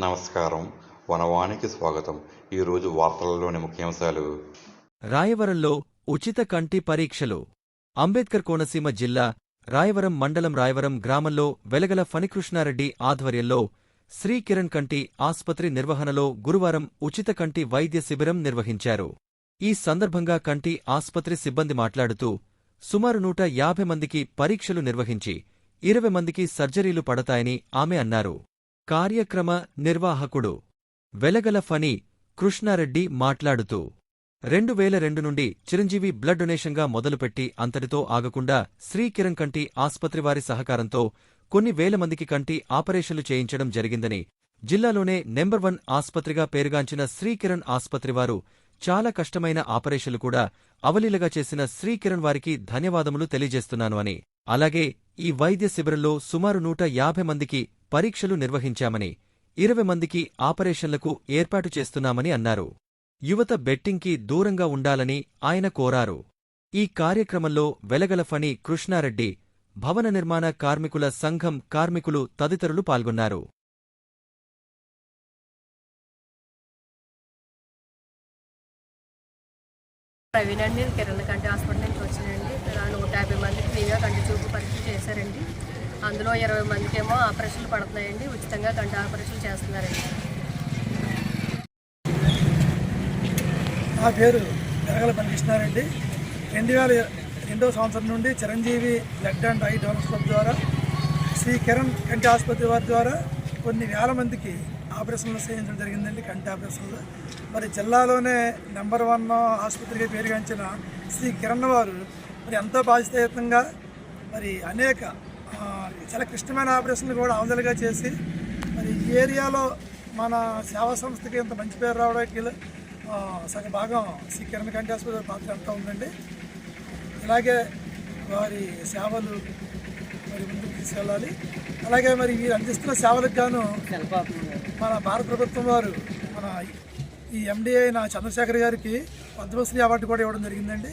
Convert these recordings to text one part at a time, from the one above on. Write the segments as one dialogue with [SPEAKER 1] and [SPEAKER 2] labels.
[SPEAKER 1] నమస్కారం. వనవానికి స్వాగతం. ఈరోజు వార్తలలోని ముఖ్యాంశాలు.
[SPEAKER 2] రాయవరంలో ఉచిత కంటి పరీక్షలు. అంబేద్కర్ కోనసీమ జిల్లా రాయవరం మండలం రాయవరం గ్రామంలో వెలగల ఫణికృష్ణారెడ్డి ఆధ్వర్యంలో శ్రీ కిరణ్ కంటి ఆస్పత్రి నిర్వహణలో గురువారం ఉచిత కంటి వైద్య శిబిరం నిర్వహించారు. ఈ సందర్భంగా కంటి ఆస్పత్రి సిబ్బంది మాట్లాడుతూ సుమారు 150 మందికి పరీక్షలు నిర్వహించి 20 మందికి సర్జరీలు పడతాయని ఆమె అన్నారు. కార్యక్రమ నిర్వాహకుడు వెలగల ఫణి కృష్ణారెడ్డి మాట్లాడుతూ 2002 నుండి చిరంజీవి బ్లడ్ డొనేషన్గా మొదలుపెట్టి అంతటితో ఆగకుండా శ్రీ కిరణ్ కంటి ఆస్పత్రివారి సహకారంతో కొన్ని వేల మందికి కంటి ఆపరేషన్లు చేయించడం జరిగిందని, జిల్లాలోనే నెంబర్ 1 ఆస్పత్రిగా పేరుగాంచిన శ్రీ కిరణ్ ఆస్పత్రివారు చాలా కష్టమైన ఆపరేషన్లు కూడా అవలీలగా చేసిన శ్రీ కిరణ్ వారికి ధన్యవాదములు తెలియజేస్తున్నాను అని, అలాగే ఈ వైద్య శిబిరంలో సుమారు 150 మందికి పరీక్షలు నిర్వహించామని, 20 మందికి ఆపరేషన్లకు ఏర్పాటు చేస్తున్నామని అన్నారు. యువత బెట్టింగ్కి దూరంగా ఉండాలని ఆయన కోరారు. ఈ కార్యక్రమంలో వెలగల ఫణి కృష్ణారెడ్డి, భవన నిర్మాణ కార్మికుల సంఘం కార్మికులు తదితరులు పాల్గొన్నారు.
[SPEAKER 3] ప్రవీణ్ అండి, కిరణ్ కంటి హాస్పిటల్ నుంచి వచ్చానండి. 150 మందికి ఫ్రీగా కంటి చూపు పరీక్ష చేశారండి. అందులో 20 మందికి ఏమో ఆపరేషన్లు పడుతున్నాయండి. ఉచితంగా కంటి ఆపరేషన్లు చేస్తున్నారండి.
[SPEAKER 4] నా పేరు వెలగల ఫణికృష్ణారెడ్డి. 2002వ సంవత్సరం నుండి Chiranjeevi blood and I donors club ద్వారా శ్రీ కిరణ్ కంటి ఆసుపత్రి వారి ద్వారా కొన్ని వేల మందికి ఆపరేషన్లు చేయించడం జరిగిందండి. కంటి ఆపరేషన్లు మరి జిల్లాలోనే నెంబర్ 1 ఆసుపత్రిగా పేరుగాంచిన శ్రీ కిరణ్ వారు మరి ఎంతో బాధ్యతాయుతంగా మరి అనేక చాలా క్లిష్టమైన ఆపరేషన్లు కూడా అవధలుగా చేసి మరి ఈ ఏరియాలో మన సేవా సంస్థకి ఇంత మంచి పేరు రావడానికి సగ భాగం శ్రీ కిరణ్ కంటి ఆసుపత్రి పాత్ర ఎంతో ఉందండి. ఇలాగే వారి సేవలు మరి ముందుకు తీసుకెళ్ళాలి. అలాగే మరి వీరు అందిస్తున్న సేవలకు గాను మన భారత ప్రభుత్వం వారు మన ఈ ఎండీ అయిన చంద్రశేఖర్ గారికి పద్మశ్రీ అవార్డు కూడా ఇవ్వడం జరిగిందండి.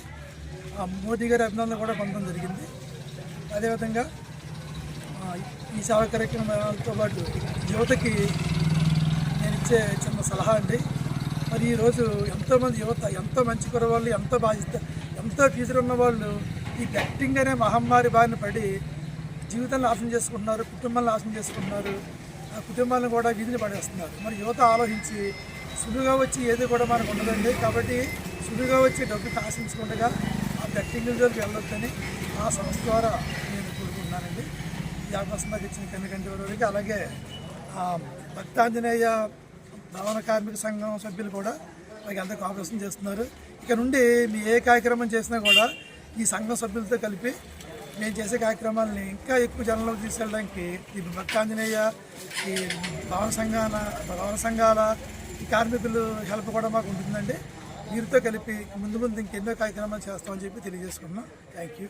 [SPEAKER 4] మోదీ గారి అభినందన కూడా పొందడం జరిగింది. అదేవిధంగా ఈ సేవా కార్యక్రమాలతో పాటు యువతకి నేను ఇచ్చే చిన్న సలహా అండి. మరి ఈరోజు ఎంతోమంది యువత ఎంతో మంచి కురవాళ్ళు, ఎంతో బాధ్యత, ఎంతో ఫ్యూచర్ ఉన్న వాళ్ళు ఈ బెట్టింగ్ అనే మహమ్మారి బారిన పడి జీవితాన్ని నాశనం చేసుకుంటున్నారు, కుటుంబాలను నాశనం చేసుకుంటున్నారు, ఆ కుటుంబాలను కూడా వీధిని పడేస్తున్నారు. మరి యువత ఆలోచించి సులువుగా వచ్చి ఏది కూడా మనకు ఉండదండి. కాబట్టి సులువుగా వచ్చి డబ్బుకి ఆశించకుండా ఆ బెట్టింగ్ జోలికి వెళ్ళొద్దని ఆ సంస్థ ద్వారా నేను కోరుకుంటున్నానండి. ఈ అవకాశం నాకు ఇచ్చిన కంటి వారికి, అలాగే భక్తాంజనేయ భవన కార్మిక సంఘం సభ్యులు కూడా మనకి ఎంత కోఆపరేషన్ చేస్తున్నారు. ఇక నుండి మీ ఏ కార్యక్రమం చేసినా కూడా ఈ సంఘం సభ్యులతో కలిపి మేము చేసే కార్యక్రమాలని ఇంకా ఎక్కువ జనంలోకి తీసుకెళ్ళడానికి ఈ భక్తాంజనేయ ఈ భవన సంఘాల ఈ కార్మికులు హెల్ప్ కూడా మాకు ఉంటుందండి. వీరితో కలిపి ముందు ఇంకెన్నో కార్యక్రమాలు చేస్తామని చెప్పి తెలియజేసుకున్నాం. Thank you.